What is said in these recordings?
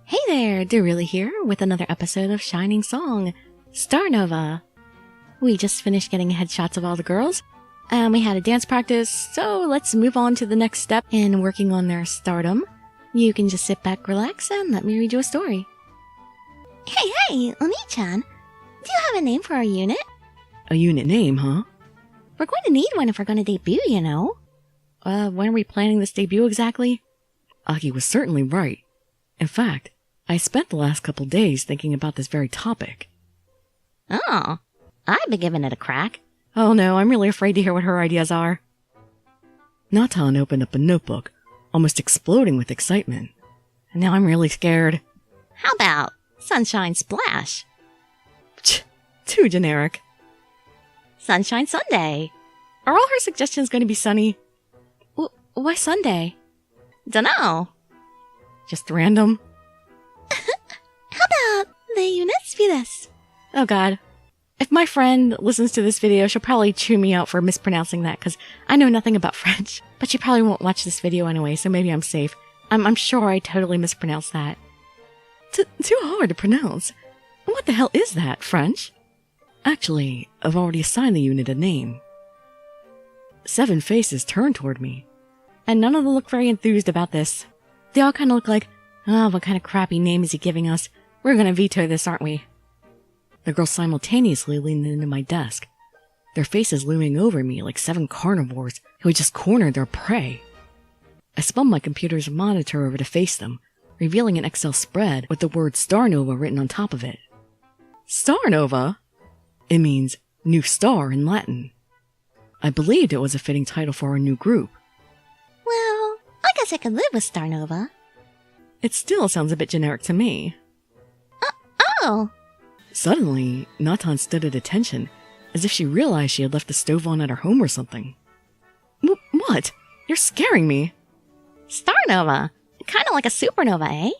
Hey there, Darilla here with another episode of Shining Song, Starnova. We just finished getting headshots of all the girls, and we had a dance practice, so let's move on to the next step in working on their stardom. You can just sit back, relax, and let me read you a story. Hey, Oni-chan, do you have a name for our unit? A unit name, huh? We're going to need one if we're going to debut, you know. When are we planning this debut exactly? Aki was certainly right. In fact, I spent the last couple days thinking about this very topic. Oh, I've been giving it a crack. Oh no, I'm really afraid to hear what her ideas are. Natan opened up a notebook, almost exploding with excitement. And now I'm really scared. How about Sunshine Splash? Too generic. Sunshine Sunday. Are all her suggestions going to be sunny? Why Sunday? Dunno. Just random? How about the units be this? Oh god. If my friend listens to this video, she'll probably chew me out for mispronouncing that, because I know nothing about French. But she probably won't watch this video anyway, so maybe I'm safe. I'm sure I totally mispronounced that. Too hard to pronounce. What the hell is that, French? Actually, I've already assigned the unit a name. 7 faces turned toward me, and none of them look very enthused about this. They all kind of look like, oh, what kind of crappy name is he giving us? We're gonna veto this, aren't we? The girls simultaneously leaned into my desk, their faces looming over me like 7 carnivores who had just cornered their prey. I spun my computer's monitor over to face them, revealing an Excel spread with the word Starnova written on top of it. Starnova? It means new star in Latin. I believed it was a fitting title for our new group. Well, I guess I could live with Starnova. It still sounds a bit generic to me. Oh! Suddenly, Natan stood at attention, as if she realized she had left the stove on at her home or something. What? You're scaring me! Starnova! Kinda like a supernova, eh?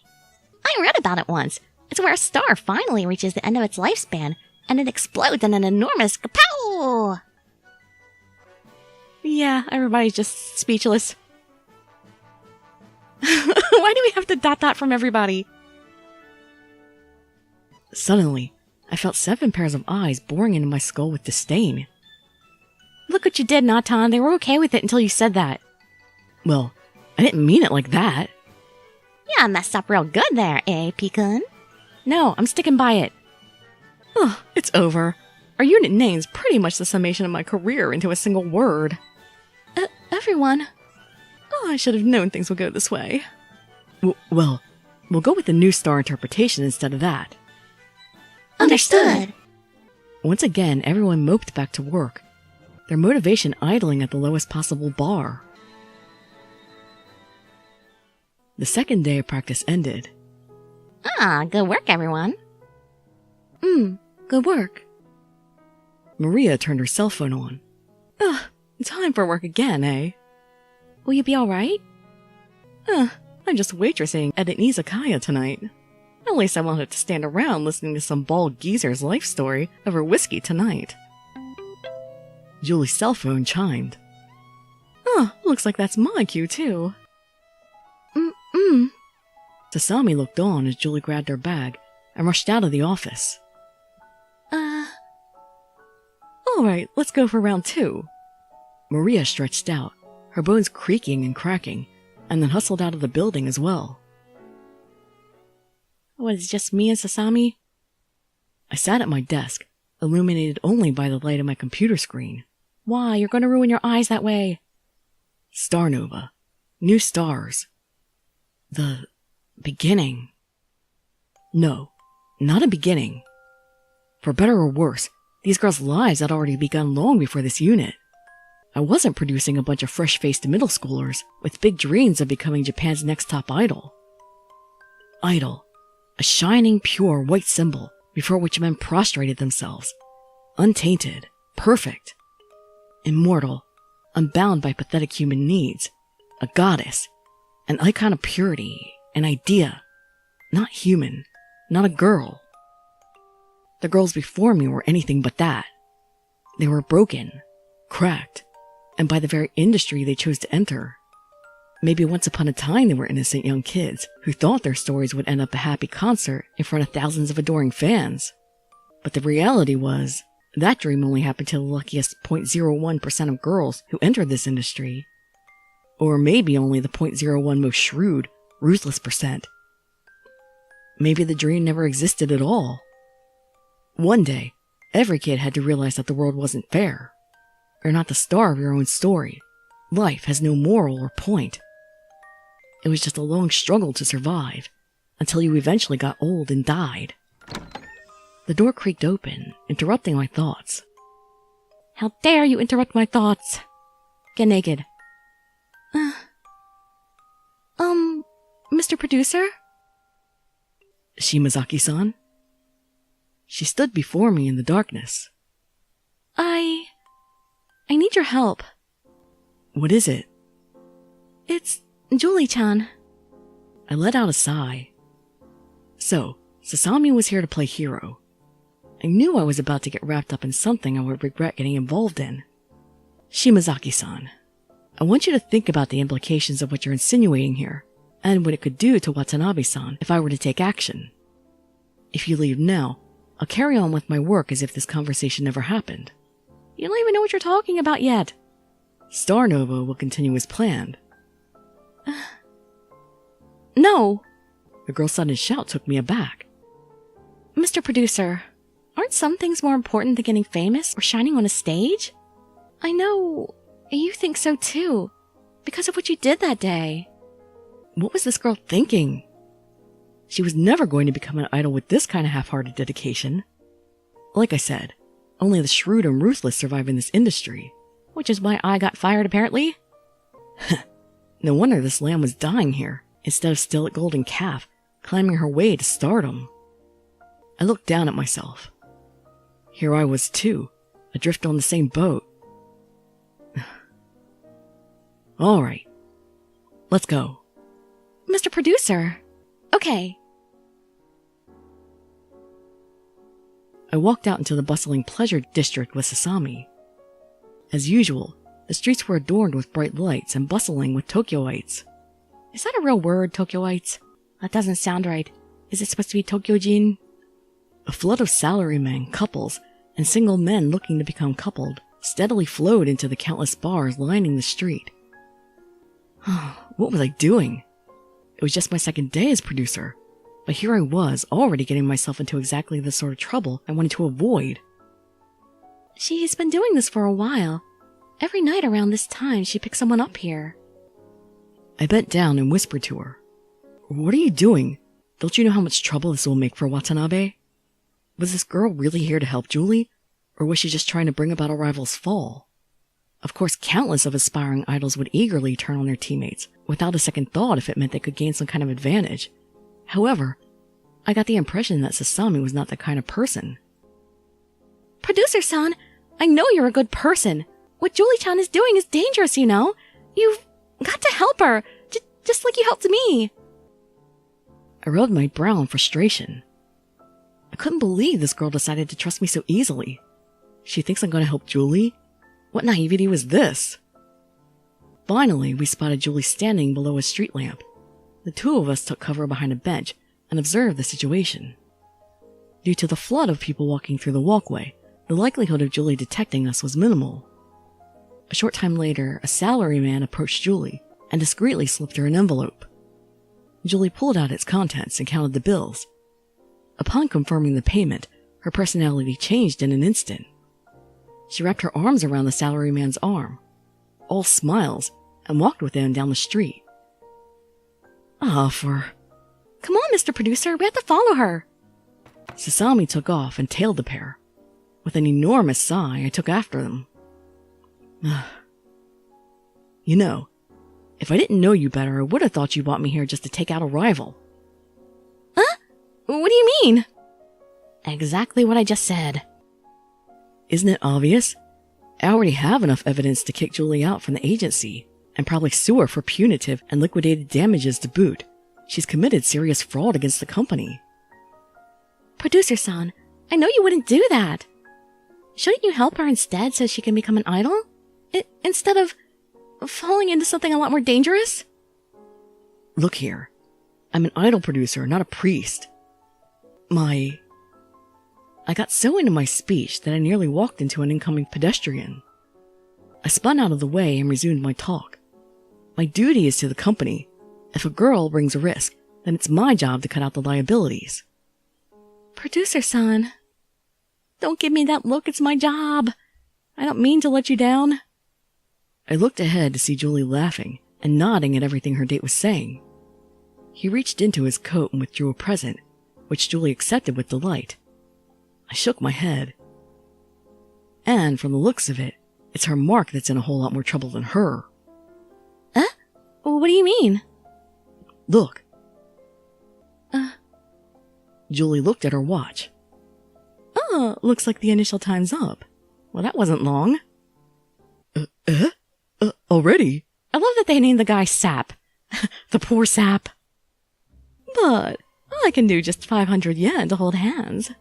I read about it once. It's where a star finally reaches the end of its lifespan, and it explodes in an enormous kapow! Yeah, everybody's just speechless. Why do we have to dot from everybody? Suddenly, I felt 7 pairs of eyes boring into my skull with disdain. Look what you did, Natan. They were okay with it until you said that. Well, I didn't mean it like that. Yeah, I messed up real good there, eh, Pikun? No, I'm sticking by it. Oh, it's over. Our unit name's pretty much the summation of my career into a single word. Everyone. Oh, I should have known things would go this way. Well, we'll go with the new star interpretation instead of that. Understood. Once again, everyone moped back to work, their motivation idling at the lowest possible bar. The second day of practice ended. Good work, everyone. Good work. Maria turned her cell phone on. Time for work again, eh? Will you be alright? I'm just waitressing at an izakaya tonight. At least I won't have to stand around listening to some bald geezer's life story over whiskey tonight. Julie's cell phone chimed. Looks like that's my cue too. Sasami looked on as Julie grabbed her bag and rushed out of the office. Alright, let's go for round 2. Maria stretched out, her bones creaking and cracking, and then hustled out of the building as well. What, is it just me and Sasami? I sat at my desk, illuminated only by the light of my computer screen. Why, you're going to ruin your eyes that way. Starnova. New stars. The beginning. No, not a beginning. For better or worse, these girls' lives had already begun long before this unit. I wasn't producing a bunch of fresh-faced middle schoolers with big dreams of becoming Japan's next top idol. Idol. A shining, pure, white symbol before which men prostrated themselves. Untainted. Perfect. Immortal. Unbound by pathetic human needs. A goddess. An icon of purity. An idea. Not human. Not a girl. The girls before me were anything but that. They were broken. Cracked. And by the very industry they chose to enter. Maybe once upon a time they were innocent young kids who thought their stories would end up a happy concert in front of thousands of adoring fans. But the reality was, that dream only happened to the luckiest 0.01% of girls who entered this industry. Or maybe only the 0.01 most shrewd, ruthless percent. Maybe the dream never existed at all. One day, every kid had to realize that the world wasn't fair. You're not the star of your own story. Life has no moral or point. It was just a long struggle to survive, until you eventually got old and died. The door creaked open, interrupting my thoughts. How dare you interrupt my thoughts? Get naked. Mr. Producer? Shimazaki-san? She stood before me in the darkness. I need your help. What is it? It's Julie-chan. I let out a sigh. So, Sasami was here to play hero. I knew I was about to get wrapped up in something I would regret getting involved in. Shimazaki-san, I want you to think about the implications of what you're insinuating here, and what it could do to Watanabe-san if I were to take action. If you leave now, I'll carry on with my work as if this conversation never happened. You don't even know what you're talking about yet. Starnova will continue as planned. No! The girl's sudden shout took me aback. Mr. Producer, aren't some things more important than getting famous or shining on a stage? I know you think so too, because of what you did that day. What was this girl thinking? She was never going to become an idol with this kind of half-hearted dedication. Like I said, only the shrewd and ruthless survive in this industry. Which is why I got fired, apparently. No wonder this lamb was dying here, instead of still at Golden Calf, climbing her way to stardom. I looked down at myself. Here I was too, adrift on the same boat. All right, let's go. Mr. Producer. Okay. I walked out into the bustling pleasure district with Sasami. As usual, the streets were adorned with bright lights and bustling with Tokyoites. Is that a real word, Tokyoites? That doesn't sound right. Is it supposed to be Tokyojin? A flood of salarymen, couples, and single men looking to become coupled steadily flowed into the countless bars lining the street. What was I doing? It was just my second day as producer, but here I was already getting myself into exactly the sort of trouble I wanted to avoid. She's been doing this for a while. Every night around this time, she picks someone up here. I bent down and whispered to her. What are you doing? Don't you know how much trouble this will make for Watanabe? Was this girl really here to help Julie? Or was she just trying to bring about a rival's fall? Of course, countless of aspiring idols would eagerly turn on their teammates, without a second thought if it meant they could gain some kind of advantage. However, I got the impression that Sasami was not that kind of person. Producer-san, I know you're a good person. What Julie-chan is doing is dangerous, you know? You've got to help her, just like you helped me. I rubbed my brow in frustration. I couldn't believe this girl decided to trust me so easily. She thinks I'm going to help Julie? What naivety was this? Finally, we spotted Julie standing below a street lamp. The two of us took cover behind a bench and observed the situation. Due to the flood of people walking through the walkway, the likelihood of Julie detecting us was minimal. A short time later, a salaryman approached Julie and discreetly slipped her an envelope. Julie pulled out its contents and counted the bills. Upon confirming the payment, her personality changed in an instant. She wrapped her arms around the salaryman's arm, all smiles, and walked with him down the street. Come on, Mr. Producer, we have to follow her. Sasami took off and tailed the pair. With an enormous sigh, I took after them. You know, if I didn't know you better, I would have thought you brought me here just to take out a rival. Huh? What do you mean? Exactly what I just said. Isn't it obvious? I already have enough evidence to kick Julie out from the agency, and probably sue her for punitive and liquidated damages to boot. She's committed serious fraud against the company. Producer-san, I know you wouldn't do that. Shouldn't you help her instead so she can become an idol? Instead of falling into something a lot more dangerous? Look here. I'm an idol producer, not a priest. I got so into my speech that I nearly walked into an incoming pedestrian. I spun out of the way and resumed my talk. My duty is to the company. If a girl brings a risk, then it's my job to cut out the liabilities. Producer-san, don't give me that look, it's my job. I don't mean to let you down. I looked ahead to see Julie laughing and nodding at everything her date was saying. He reached into his coat and withdrew a present, which Julie accepted with delight. I shook my head. And from the looks of it, it's her Mark that's in a whole lot more trouble than her. What do you mean? Look. Julie looked at her watch. Oh, looks like the initial time's up. Well, that wasn't long. Already? I love that they named the guy Sap. The poor Sap. But I can do just 500 yen to hold hands.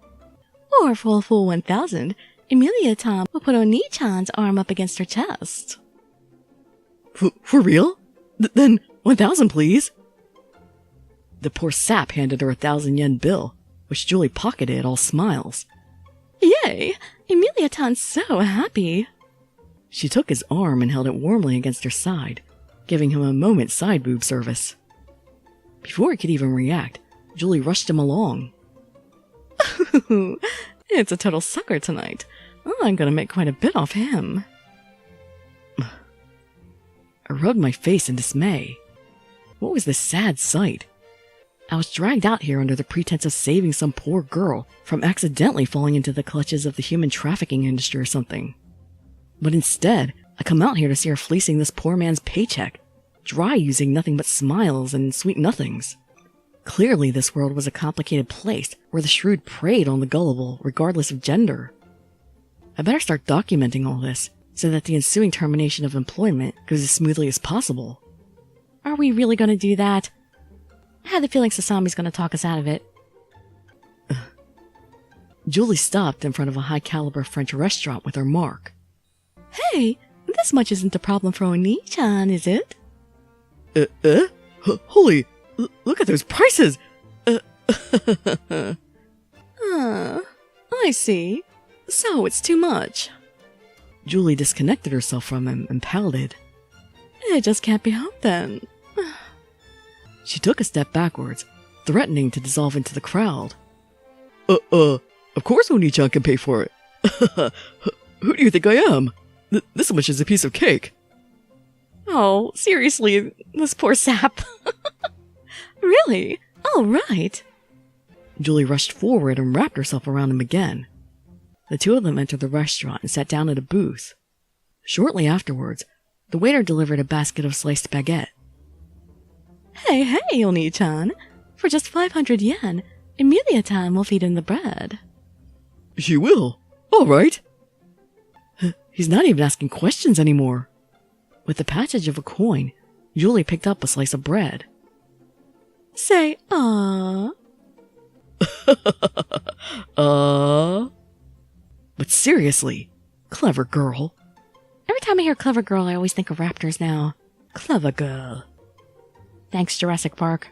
Or for a full 1,000, Emilia-tan will put Oni-chan's arm up against her chest. For real? Then 1,000, please. The poor sap handed her a 1,000 yen bill, which Julie pocketed all smiles. Yay! Emilia-tan's so happy. She took his arm and held it warmly against her side, giving him a moment's side boob service. Before he could even react, Julie rushed him along. It's a total sucker tonight. I'm gonna make quite a bit off him. I rubbed my face in dismay. What was this sad sight? I was dragged out here under the pretense of saving some poor girl from accidentally falling into the clutches of the human trafficking industry or something. But instead, I come out here to see her fleecing this poor man's paycheck, dry using nothing but smiles and sweet nothings. Clearly this world was a complicated place where the shrewd preyed on the gullible, regardless of gender. I better start documenting all this, so that the ensuing termination of employment goes as smoothly as possible. Are we really going to do that? I had the feeling Sasami's going to talk us out of it. Julie stopped in front of a high-caliber French restaurant with her Mark. Hey, this much isn't a problem for Oni-chan, is it? Holy, look at those prices! I see. So it's too much. Julie disconnected herself from him and pouted. It just can't be helped then. She took a step backwards, threatening to dissolve into the crowd. Of course Oni-chan can pay for it. Who do you think I am? This much is a piece of cake. Oh, seriously, this poor sap. Really? All right. Julie rushed forward and wrapped herself around him again. The two of them entered the restaurant and sat down at a booth. Shortly afterwards, the waiter delivered a basket of sliced baguette. Hey, Oni-chan. For just 500 yen, Emilia-tan will feed in the bread. She will? All right. He's not even asking questions anymore. With the passage of a coin, Julie picked up a slice of bread. Say, "Aww." But seriously, clever girl. Every time I hear clever girl, I always think of raptors now. Clever girl. Thanks, Jurassic Park.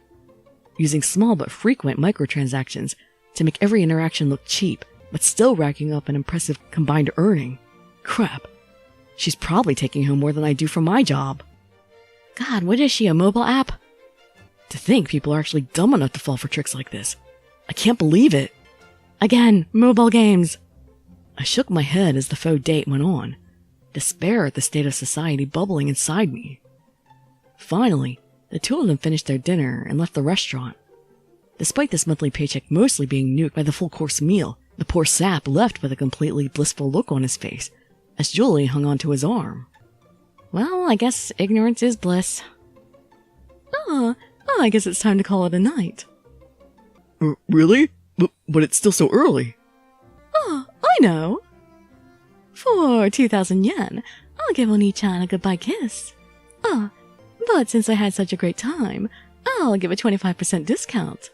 Using small but frequent microtransactions to make every interaction look cheap, but still racking up an impressive combined earning. Crap. She's probably taking home more than I do for my job. God, what is she, a mobile app? To think people are actually dumb enough to fall for tricks like this. I can't believe it. Again, mobile games. I shook my head as the faux date went on, despair at the state of society bubbling inside me. Finally, the two of them finished their dinner and left the restaurant. Despite this monthly paycheck mostly being nuked by the full-course meal, the poor sap left with a completely blissful look on his face, as Julie hung onto his arm. Well, I guess ignorance is bliss. I guess it's time to call it a night. Really? But it's still so early. I know. For 2,000 yen, I'll give Oni-chan a goodbye kiss. But since I had such a great time, I'll give a 25% discount.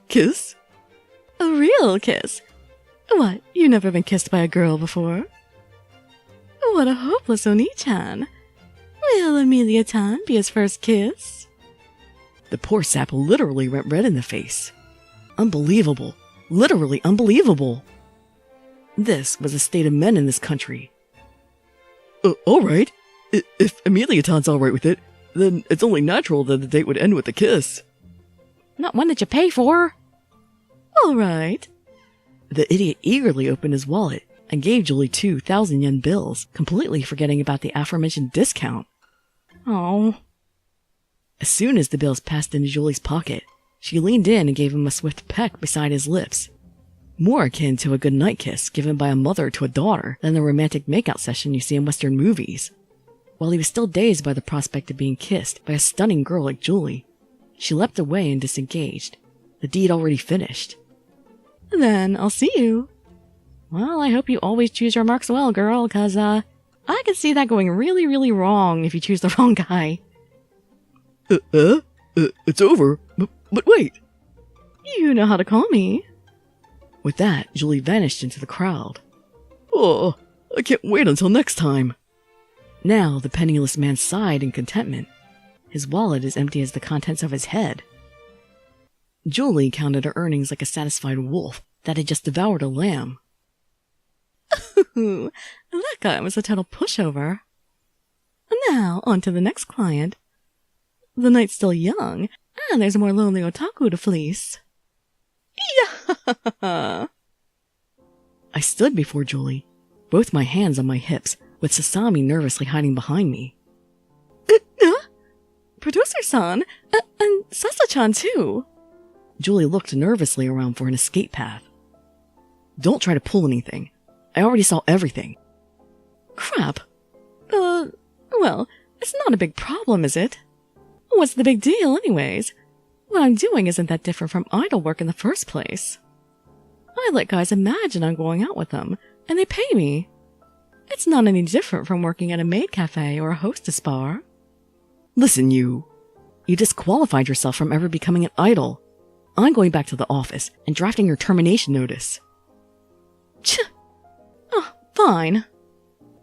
Kiss? A real kiss. What, you've never been kissed by a girl before? What a hopeless Oni-chan. Will Amelia Tan be his first kiss? The poor sap literally went red in the face. Unbelievable. Literally unbelievable. This was the state of men in this country. Alright. If Amelia Tan's alright with it, then it's only natural that the date would end with a kiss. Not one that you pay for. Alright. The idiot eagerly opened his wallet and gave Julie 2,000 yen bills, completely forgetting about the aforementioned discount. Oh. As soon as the bills passed into Julie's pocket, she leaned in and gave him a swift peck beside his lips. More akin to a goodnight kiss given by a mother to a daughter than the romantic makeout session you see in Western movies. While he was still dazed by the prospect of being kissed by a stunning girl like Julie, she leapt away and disengaged, the deed already finished. Then I'll see you. Well, I hope you always choose your marks well, girl, 'cause, I can see that going really, really wrong if you choose the wrong guy. It's over. But wait. You know how to call me. With that, Julie vanished into the crowd. Oh, I can't wait until next time. Now, the penniless man sighed in contentment. His wallet as empty as the contents of his head. Julie counted her earnings like a satisfied wolf that had just devoured a lamb. Ooh, that guy was a total pushover. Now, on to the next client. The night's still young, and there's more lonely otaku to fleece. Yeah! I stood before Julie, both my hands on my hips, with Sasami nervously hiding behind me. Producer-san, and Sasa-chan too. Julie looked nervously around for an escape path. Don't try to pull anything. I already saw everything. Crap. Well, it's not a big problem, is it? What's the big deal, anyways? What I'm doing isn't that different from idol work in the first place. I let guys imagine I'm going out with them, and they pay me. It's not any different from working at a maid cafe or a hostess bar. Listen, you disqualified yourself from ever becoming an idol. I'm going back to the office and drafting your termination notice. Oh, fine.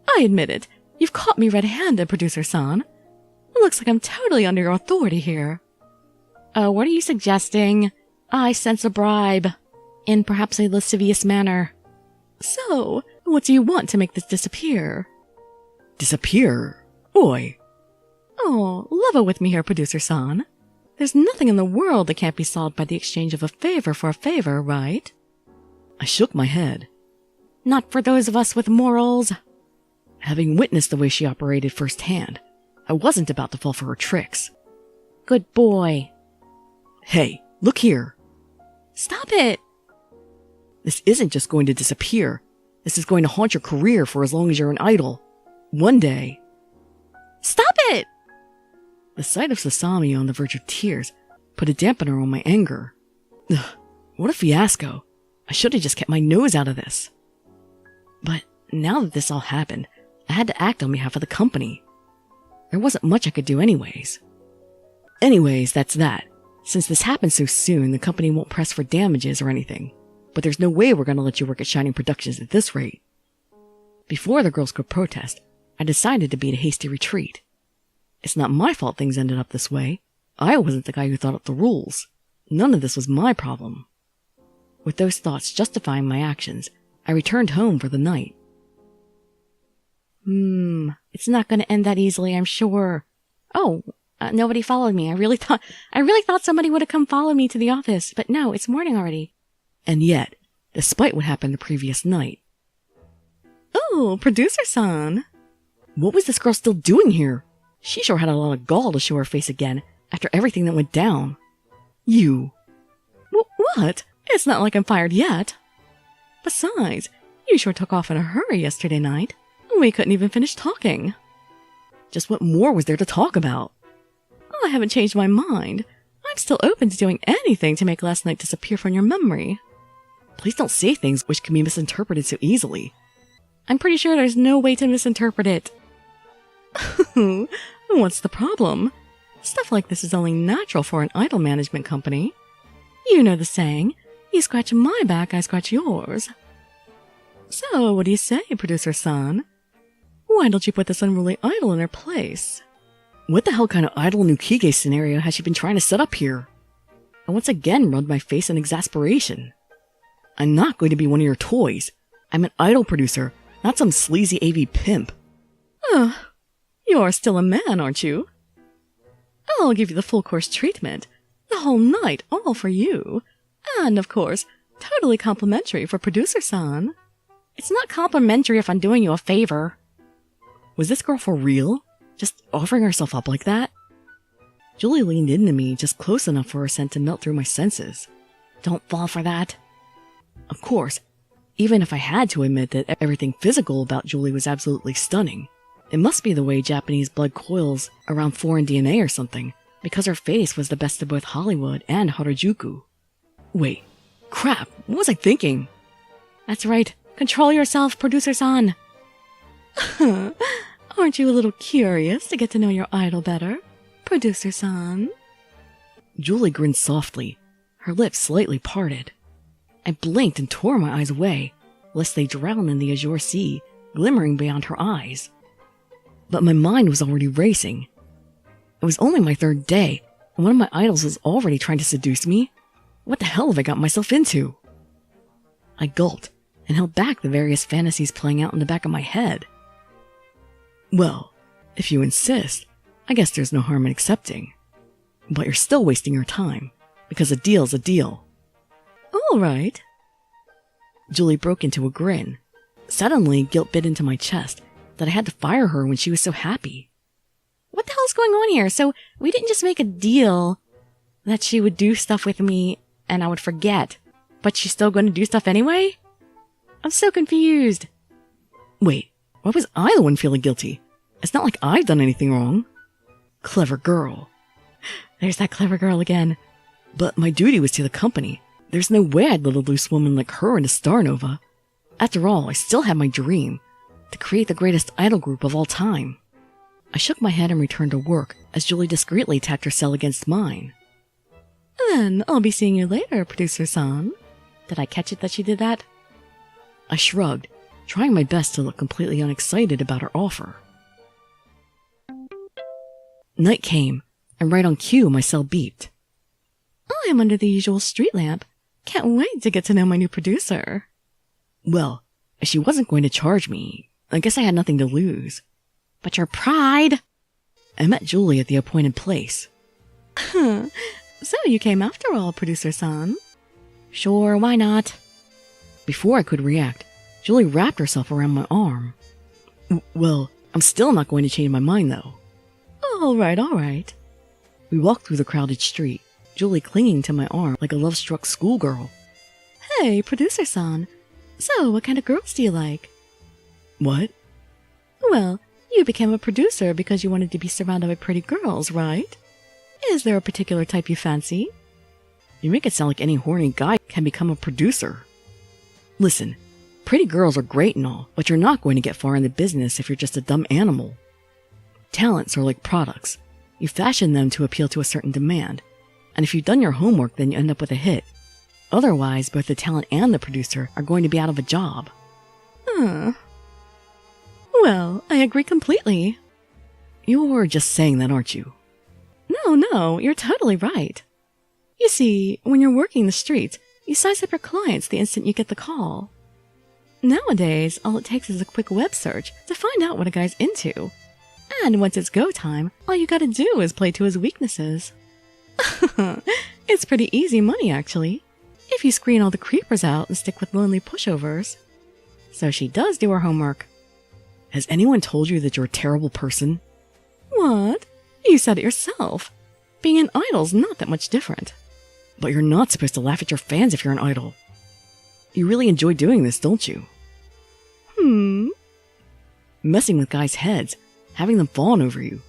I admit it. You've caught me red-handed, Producer-san. It looks like I'm totally under your authority here. What are you suggesting? I sense a bribe, in perhaps a lascivious manner. So, what do you want to make this disappear? Disappear? Oi. Oh, level with me here, Producer-san. There's nothing in the world that can't be solved by the exchange of a favor for a favor, right? I shook my head. Not for those of us with morals. Having witnessed the way she operated firsthand, I wasn't about to fall for her tricks. Good boy. Hey, look here. Stop it! This isn't just going to disappear. This is going to haunt your career for as long as you're an idol. One day. Stop it! The sight of Sasami on the verge of tears put a dampener on my anger. Ugh, what a fiasco. I should have just kept my nose out of this. But now that this all happened, I had to act on behalf of the company. There wasn't much I could do anyways. Anyways, that's that. Since this happened so soon, the company won't press for damages or anything. But there's no way we're going to let you work at Shining Productions at this rate. Before the girls could protest, I decided to beat a hasty retreat. It's not my fault things ended up this way. I wasn't the guy who thought up the rules. None of this was my problem. With those thoughts justifying my actions, I returned home for the night. It's not going to end that easily, I'm sure. Oh, nobody followed me. I really thought somebody would have come follow me to the office, but no, it's morning already. And yet, despite what happened the previous night. Oh, Producer-san. What was this girl still doing here? She sure had a lot of gall to show her face again after everything that went down. You. What? It's not like I'm fired yet. Besides, you sure took off in a hurry yesterday night. We couldn't even finish talking. Just what more was there to talk about? I haven't changed my mind. I'm still open to doing anything to make last night disappear from your memory. Please don't say things which can be misinterpreted so easily. I'm pretty sure there's no way to misinterpret it. What's the problem? Stuff like this is only natural for an idol management company. You know the saying, you scratch my back, I scratch yours. So, what do you say, Producer-san? Why don't you put this unruly idol in her place? What the hell kind of idle Nukige scenario has she been trying to set up here? I once again rubbed my face in exasperation. I'm not going to be one of your toys. I'm an idol producer, not some sleazy AV pimp. You're still a man, aren't you? I'll give you the full course treatment. The whole night, all for you. And, of course, totally complimentary for producer-san. It's not complimentary if I'm doing you a favor. Was this girl for real? Just offering herself up like that? Julie leaned into me just close enough for her scent to melt through my senses. Don't fall for that. Of course, even if I had to admit that everything physical about Julie was absolutely stunning, it must be the way Japanese blood coils around foreign DNA or something, because her face was the best of both Hollywood and Harajuku. Wait, crap, what was I thinking? That's right. Control yourself, producer-san. Aren't you a little curious to get to know your idol better, producer-san? Julie grinned softly, her lips slightly parted. I blinked and tore my eyes away, lest they drown in the azure sea, glimmering beyond her eyes. But my mind was already racing. It was only my third day, and one of my idols was already trying to seduce me. What the hell have I got myself into? I gulped and held back the various fantasies playing out in the back of my head. Well, if you insist, I guess there's no harm in accepting. But you're still wasting your time, because a deal's a deal. All right. Julie broke into a grin. Suddenly, guilt bit into my chest that I had to fire her when she was so happy. What the hell's going on here? So we didn't just make a deal that she would do stuff with me and I would forget, but she's still going to do stuff anyway? I'm so confused. Wait, why was I the one feeling guilty? It's not like I've done anything wrong. Clever girl. There's that clever girl again. But my duty was to the company. There's no way I'd let a loose woman like her into Starnova. After all, I still had my dream, to create the greatest idol group of all time. I shook my head and returned to work as Julie discreetly tapped her cell against mine. Then I'll be seeing you later, producer-san. Did I catch it that she did that? I shrugged, trying my best to look completely unexcited about her offer. Night came, and right on cue my cell beeped. I'm under the usual street lamp. Can't wait to get to know my new producer. Well, if she wasn't going to charge me, I guess I had nothing to lose. But your pride! I met Julie at the appointed place. So you came after all, producer-san? Sure, why not? Before I could react, Julie wrapped herself around my arm. Well, I'm still not going to change my mind, though. All right. We walked through the crowded street, Julie clinging to my arm like a love-struck schoolgirl. Hey, producer-san. So, what kind of girls do you like? What? Well, you became a producer because you wanted to be surrounded by pretty girls, right? Is there a particular type you fancy? You make it sound like any horny guy can become a producer. Listen, pretty girls are great and all, but you're not going to get far in the business if you're just a dumb animal. Talents are like products. You fashion them to appeal to a certain demand, and if you've done your homework, then you end up with a hit. Otherwise, both the talent and the producer are going to be out of a job. Well, I agree completely. You're just saying that, aren't you? No, you're totally right. You see, when you're working the streets, you size up your clients the instant you get the call. Nowadays, all it takes is a quick web search to find out what a guy's into. And once it's go time, all you gotta do is play to his weaknesses. It's pretty easy money, actually, if you screen all the creepers out and stick with lonely pushovers. So she does do her homework. Has anyone told you that you're a terrible person? What? You said it yourself. Being an idol's not that much different. But you're not supposed to laugh at your fans if you're an idol. You really enjoy doing this, don't you? Messing with guys' heads, having them fawn over you.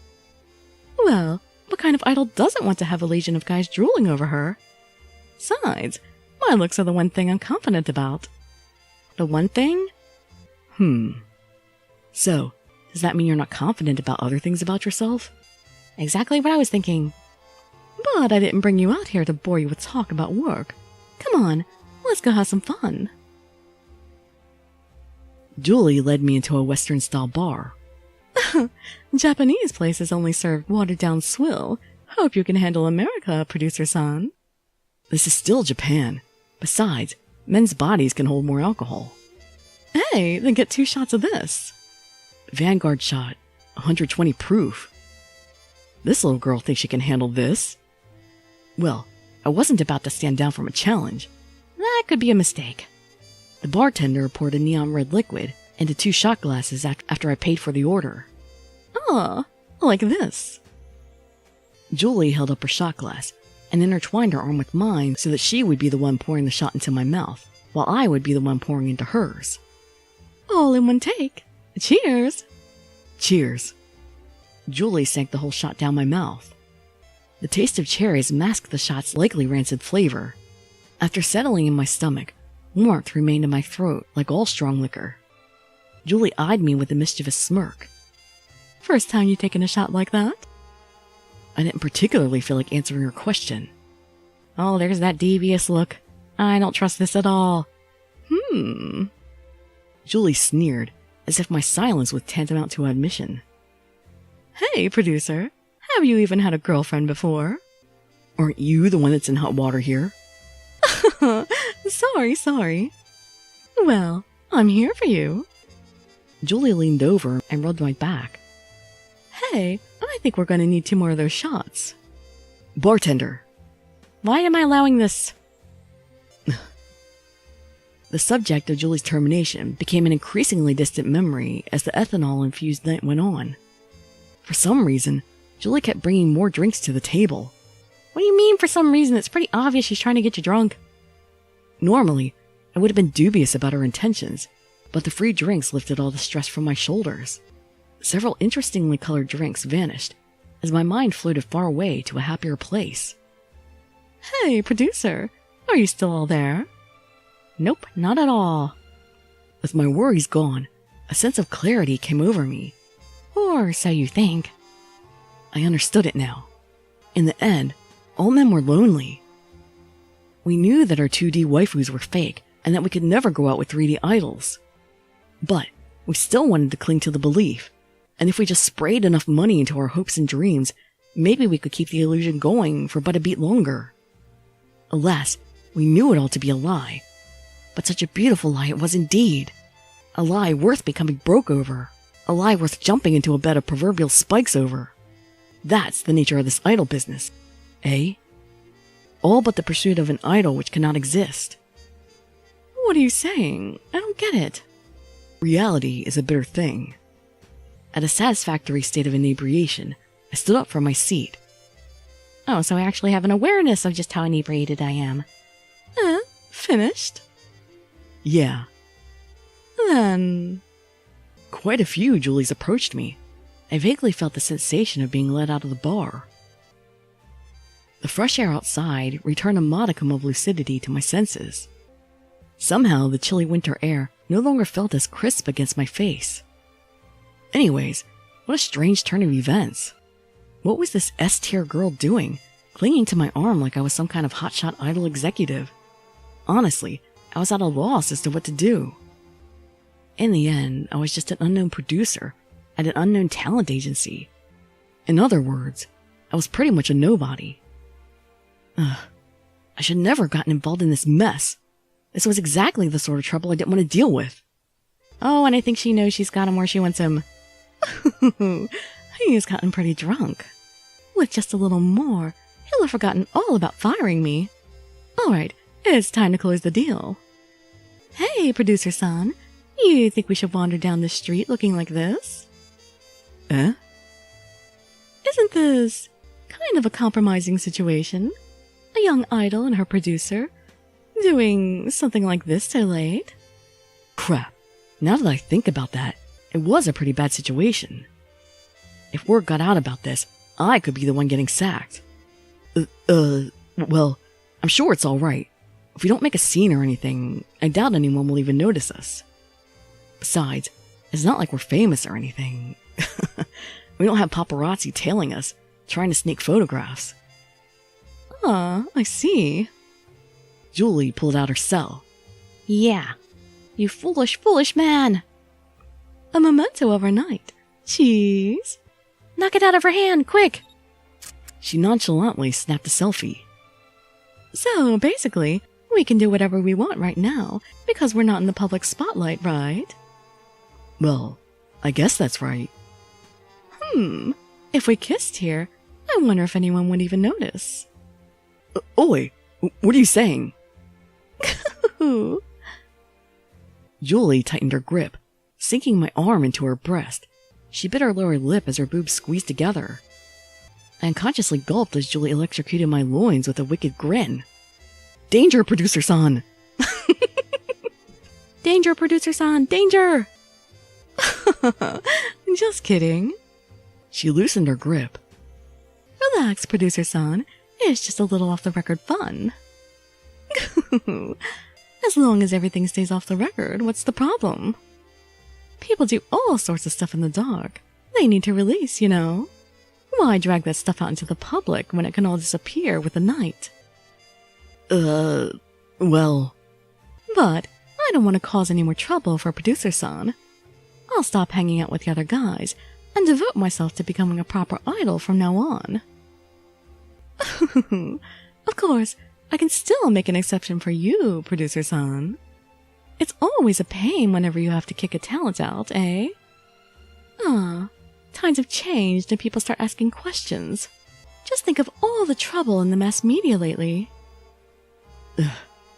Well, what kind of idol doesn't want to have a legion of guys drooling over her? Besides, my looks are the one thing I'm confident about. The one thing? So, does that mean you're not confident about other things about yourself? Exactly what I was thinking. But I didn't bring you out here to bore you with talk about work. Come on, let's go have some fun. Julie led me into a Western-style bar. Japanese places only serve watered-down swill. Hope you can handle America, producer-san. This is still Japan. Besides, men's bodies can hold more alcohol. Hey, then get 2 shots of this. Vanguard shot, 120 proof. This little girl thinks she can handle this. Well, I wasn't about to stand down from a challenge. That could be a mistake. The bartender poured a neon red liquid into 2 shot glasses after I paid for the order. Ah, like this. Julie held up her shot glass and intertwined her arm with mine so that she would be the one pouring the shot into my mouth, while I would be the one pouring into hers. All in one take. Cheers! Cheers. Julie sank the whole shot down my mouth. The taste of cherries masked the shot's likely rancid flavor. After settling in my stomach, warmth remained in my throat like all strong liquor. Julie eyed me with a mischievous smirk. First time you taken a shot like that? I didn't particularly feel like answering her question. Oh, there's that devious look. I don't trust this at all. Julie sneered, as if my silence was tantamount to admission. Hey, producer. Have you even had a girlfriend before? Aren't you the one that's in hot water here? Sorry. Well, I'm here for you. Julie leaned over and rubbed my back. Hey, I think we're going to need 2 more of those shots. Bartender! Why am I allowing this? The subject of Julie's termination became an increasingly distant memory as the ethanol-infused night went on. For some reason, Julie kept bringing more drinks to the table. What do you mean for some reason? It's pretty obvious she's trying to get you drunk. Normally, I would have been dubious about her intentions, but the free drinks lifted all the stress from my shoulders. Several interestingly colored drinks vanished as my mind floated far away to a happier place. Hey, producer, are you still all there? Nope, not at all. With my worries gone, a sense of clarity came over me. Or so you think. I understood it now. In the end, all men were lonely. We knew that our 2D waifus were fake and that we could never go out with 3D idols. But we still wanted to cling to the belief, and if we just sprayed enough money into our hopes and dreams, maybe we could keep the illusion going for but a beat longer. Alas, we knew it all to be a lie. But such a beautiful lie it was indeed. A lie worth becoming broke over. A lie worth jumping into a bed of proverbial spikes over. That's the nature of this idol business, eh? All but the pursuit of an idol which cannot exist. What are you saying? I don't get it. Reality is a bitter thing. At a satisfactory state of inebriation, I stood up from my seat. Oh, so I actually have an awareness of just how inebriated I am. Finished? Yeah. Then... Quite a few Julies approached me. I vaguely felt the sensation of being let out of the bar. The fresh air outside returned a modicum of lucidity to my senses. Somehow, the chilly winter air no longer felt as crisp against my face. Anyways, what a strange turn of events. What was this S-tier girl doing, clinging to my arm like I was some kind of hotshot idol executive? Honestly, I was at a loss as to what to do. In the end, I was just an unknown producer at an unknown talent agency. In other words, I was pretty much a nobody. I should never have gotten involved in this mess. This was exactly the sort of trouble I didn't want to deal with. Oh, and I think she knows she's got him where she wants him. He's gotten pretty drunk. With just a little more, he'll have forgotten all about firing me. Alright, it's time to close the deal. Hey, producer-san, you think we should wander down the street looking like this? Eh? Isn't this kind of a compromising situation? A young idol and her producer doing something like this so late? Crap. Now that I think about that, it was a pretty bad situation. If word got out about this, I could be the one getting sacked. Well, I'm sure it's alright. If we don't make a scene or anything, I doubt anyone will even notice us. Besides, it's not like we're famous or anything. We don't have paparazzi tailing us, trying to sneak photographs. Ah, I see. Julie pulled out her cell. Yeah, you foolish, foolish man. A memento of our night. Cheese. Knock it out of her hand, quick! She nonchalantly snapped a selfie. So, basically, we can do whatever we want right now, because we're not in the public spotlight, right? Well, I guess that's right. If we kissed here, I wonder if anyone would even notice. Oi, what are you saying? Julie tightened her grip, sinking my arm into her breast. She bit her lower lip as her boobs squeezed together. I unconsciously gulped as Julie electrocuted my loins with a wicked grin. Danger, Producer-san! Danger, Producer-san, danger! Just kidding. She loosened her grip. Relax, Producer-san. It's just a little off-the-record fun. As long as everything stays off the record, what's the problem? People do all sorts of stuff in the dark. They need to release, you know. Why drag that stuff out into the public when it can all disappear with the night? Well... But I don't want to cause any more trouble for Producer-san. I'll stop hanging out with the other guys and devote myself to becoming a proper idol from now on. Of course, I can still make an exception for you, Producer-san. It's always a pain whenever you have to kick a talent out, eh? Times have changed and people start asking questions. Just think of all the trouble in the mass media lately.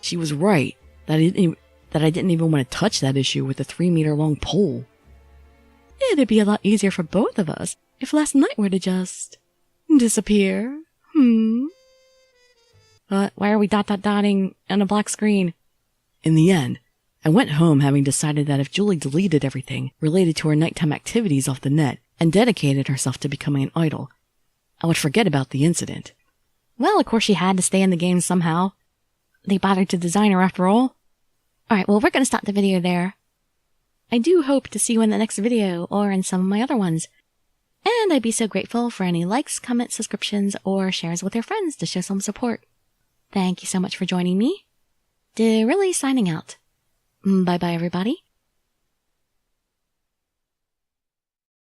She was right that I didn't even want to touch that issue with a 3-meter-long pole. It'd be a lot easier for both of us if last night were to just... disappear. Why are we dotting on a black screen? In the end, I went home having decided that if Julie deleted everything related to her nighttime activities off the net and dedicated herself to becoming an idol, I would forget about the incident. Well, of course she had to stay in the game somehow. They bothered to design her after all. Alright, well, we're going to stop the video there. I do hope to see you in the next video or in some of my other ones. And I'd be so grateful for any likes, comments, subscriptions, or shares with your friends to show some support. Thank you so much for joining me. Really signing out. Bye-bye, everybody.